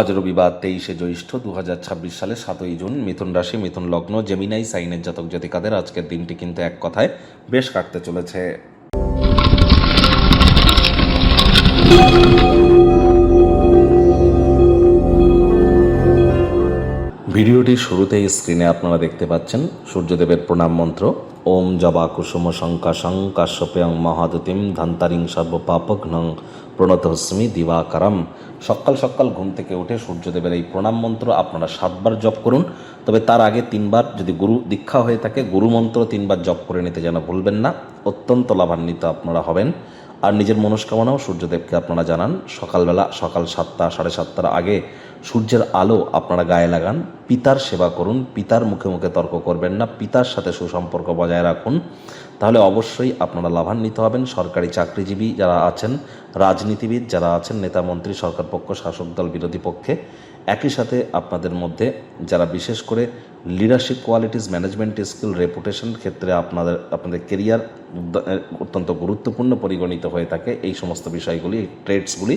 আজ রবিবার 23শে জ্যৈষ্ঠ 2026 সালে 7ই জুন। মিথুন রাশি, মিথুন লগ্ন, জেমিনাই সাইনের জাতক জাতিকাদের আজকের দিনটি কিন্তু এক কথায় বেশ কাটতে চলেছে। ভিডিওটির শুরুতেই স্ক্রিনে আপনারা দেখতে পাচ্ছেন সূর্যদেবের প্রণাম মন্ত্র। ওম জবা কুসুম শঙ্কাশং কাশ্যপেয়ং মহাদতিম ধন্তারিং সর্বপাপঘ্নং প্রণতহস্মি দিবাকারম। সকাল সকাল ঘুম থেকে উঠে সূর্যদেবের এই প্রণাম মন্ত্র আপনারা 7বার জপ করুন। তবে তার আগে 3বার, যদি গুরু দীক্ষা হয়ে থাকে, গুরু মন্ত্র 3বার জপ করে নিতে যেন ভুলবেন না। অত্যন্ত লাভান্বিত আপনারা হবেন। আর নিজের মনস্কামনাও সূর্যদেবকে আপনারা জানান। সকালবেলা সকাল 7টা 7:30টার আগে সূর্যের আলো আপনারা গায়ে লাগান। পিতার সেবা করুন, পিতার মুখে মুখে তর্ক করবেন না, পিতার সাথে সুসম্পর্ক বজায় রাখুন। তাহলে অবশ্যই আপনারা লাভান্বিত হবেন। সরকারি চাকরিজীবী যারা আছেন, রাজনীতিবিদ যারা আছেন, নেতা মন্ত্রী, সরকার পক্ষ, শাসক দল, বিরোধী পক্ষে, একই সাথে আপনাদের মধ্যে যারা বিশেষ করে leadership qualities, management skill, reputation ক্ষেত্রে আপনাদের কেরিয়ার অত্যন্ত গুরুত্বপূর্ণ পরিগণিত হয়ে থাকে, এই সমস্ত বিষয়গুলি, এই ট্রেডসগুলি।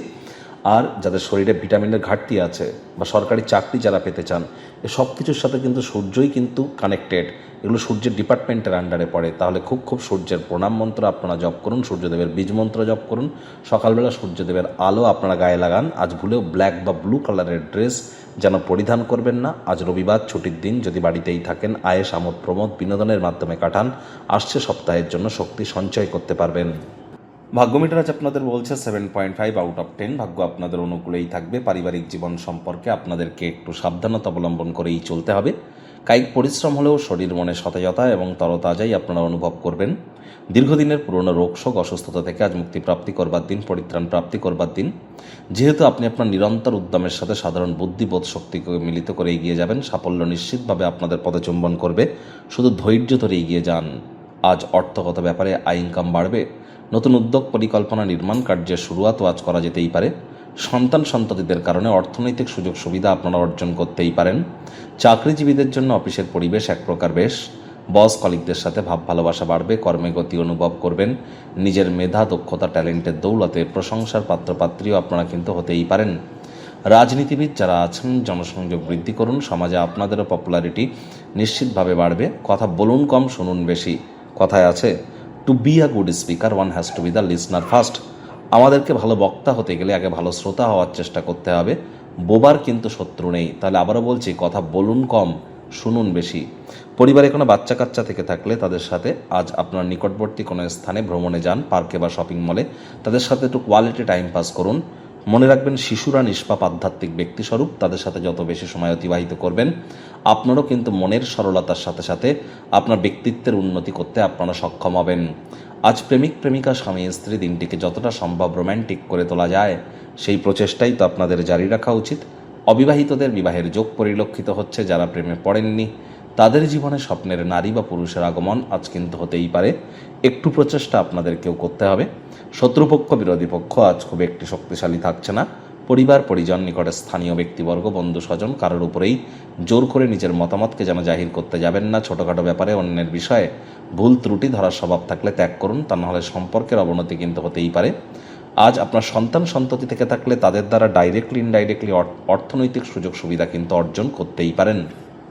আর যাদের শরীরে ভিটামিনের ঘাটতি আছে বা সরকারি চাকরি যারা পেতে চান, এ সব কিছুর সাথে কিন্তু সূর্যই কিন্তু কানেক্টেড। এগুলো সূর্যের ডিপার্টমেন্টের আন্ডারে পড়ে। তাহলে খুব সূর্যের প্রণাম মন্ত্র আপনারা জপ করুন, সূর্যদেবের বীজ মন্ত্র জপ করুন। সকালবেলা সূর্যদেবের আলো আপনারা গায়ে লাগান। আজ ভুলেও ব্ল্যাক বা ব্লু কালারের ড্রেস যেন পরিধান করবেন না। আজ রবিবার, ছুটির দিন। যদি বাড়িতেই থাকেন, আয়েস আমোদ প্রমোদ বিনোদনের মাধ্যমে কাটান। আসছে সপ্তাহের জন্য শক্তি সঞ্চয় করতে পারবেন। ভাগ্য মিটার আজ আপনাদের বলছে 7.5 আউট অফ 10। ভাগ্য আপনাদের অনুকূলেই থাকবে। পারিবারিক জীবন সম্পর্কে আপনাদেরকে একটু সাবধানতা অবলম্বন করেই চলতে হবে। কায়িক পরিশ্রম হলেও শরীর মনে সতেজতা এবং তরতাজাই আপনারা অনুভব করবেন। দীর্ঘদিনের পুরনো রোগশোক, অসুস্থতা থেকে আজ মুক্তিপ্রাপ্তি করবার দিন, পরিত্রাণ প্রাপ্তি করবার দিন। যেহেতু আপনি আপনার নিরন্তর উদ্যমের সাথে সাধারণ বুদ্ধিবোধ শক্তিকে মিলিত করে এগিয়ে যাবেন, সাফল্য নিশ্চিতভাবে আপনাদের পদচুম্বন করবে। শুধু ধৈর্য ধরে এগিয়ে যান। আজ অর্থগত ব্যাপারে আয় ইনকাম বাড়বে। নতুন উদ্যোগ, পরিকল্পনা, নির্মাণ কার্যের শুরুয়াতও আজ করা যেতেই পারে। সন্তান সন্ততিদের কারণে অর্থনৈতিক সুযোগ সুবিধা আপনারা অর্জন করতেই পারেন। চাকরিজীবীদের জন্য অফিসের পরিবেশ এক প্রকার বেশ। বস কলিগদের সাথে ভাব ভালোবাসা বাড়বে। কর্মে গতি অনুভব করবেন। নিজের মেধা, দক্ষতা, ট্যালেন্টের দৌলতে প্রশংসার পাত্রপাত্রীও আপনারা কিন্তু হতেই পারেন। রাজনীতিবিদ যারা আছেন, জনসংযোগ বৃদ্ধি করুন। সমাজে আপনাদেরও পপুলারিটি নিশ্চিতভাবে বাড়বে। কথা বলুন কম, শুনুন বেশি। কথায় আছে, to be a good speaker one has to be the listener first. আমাদেরকে ভালো বক্তা হতে গেলে আগে ভালো শ্রোতা হওয়ার চেষ্টা করতে হবে। বোবার কিন্তু শত্রু নেই। তাহলে আবারও বলছি, কথা বলুন কম, শুনুন বেশি। পরিবারে কোনো বাচ্চা কাচ্চা থেকে থাকলে তাদের সাথে আজ আপনার নিকটবর্তী কোনো স্থানে ভ্রমণে যান, পার্কে বা শপিং মলে। তাদের সাথে একটু কোয়ালিটি টাইম পাস করুন। মনে রাখবেন, শিশুরা নিষ্পাপ আধ্যাত্মিক ব্যক্তিস্বরূপ। তাদের সাথে যত বেশি সময় অতিবাহিত করবেন, আপনারও কিন্তু মনের সরলতার সাথে সাথে আপনার ব্যক্তিত্বের উন্নতি করতে আপনারা সক্ষম হবেন। আজ প্রেমিক প্রেমিকা, স্বামী স্ত্রী দিনটিকে যতটা সম্ভব রোম্যান্টিক করে তোলা যায়, সেই প্রচেষ্টাই তো আপনাদের জারি রাখা উচিত। অবিবাহিতদের বিবাহের যোগ পরিলক্ষিত হচ্ছে। যারা প্রেমে পড়েননি, তাদের জীবনে স্বপ্নের নারী বা পুরুষের আগমন আজ কিন্তু হতেই পারে। একটু প্রচেষ্টা আপনাদেরকেও করতে হবে। শত্রুপক্ষ, বিরোধী পক্ষ আজ খুব একটি শক্তিশালী থাকছে না। পরিবার পরিজন, নিকটে স্থানীয় ব্যক্তিবর্গ, বন্ধু স্বজন, কারোর উপরেই জোর করে নিজের মতামতকে যেন জাহির করতে যাবেন না। ছোটোখাটো ব্যাপারে অন্যের বিষয়ে ভুল ত্রুটি ধরার স্বভাব থাকলে ত্যাগ করুন। তা নাহলে সম্পর্কের অবনতি কিন্তু হতেই পারে। আজ আপনার সন্তান সন্ততি থেকে থাকলে তাদের দ্বারা ডাইরেক্টলি ইনডাইরেক্টলি অর্থনৈতিক সুযোগ সুবিধা কিন্তু অর্জন করতেই পারেন।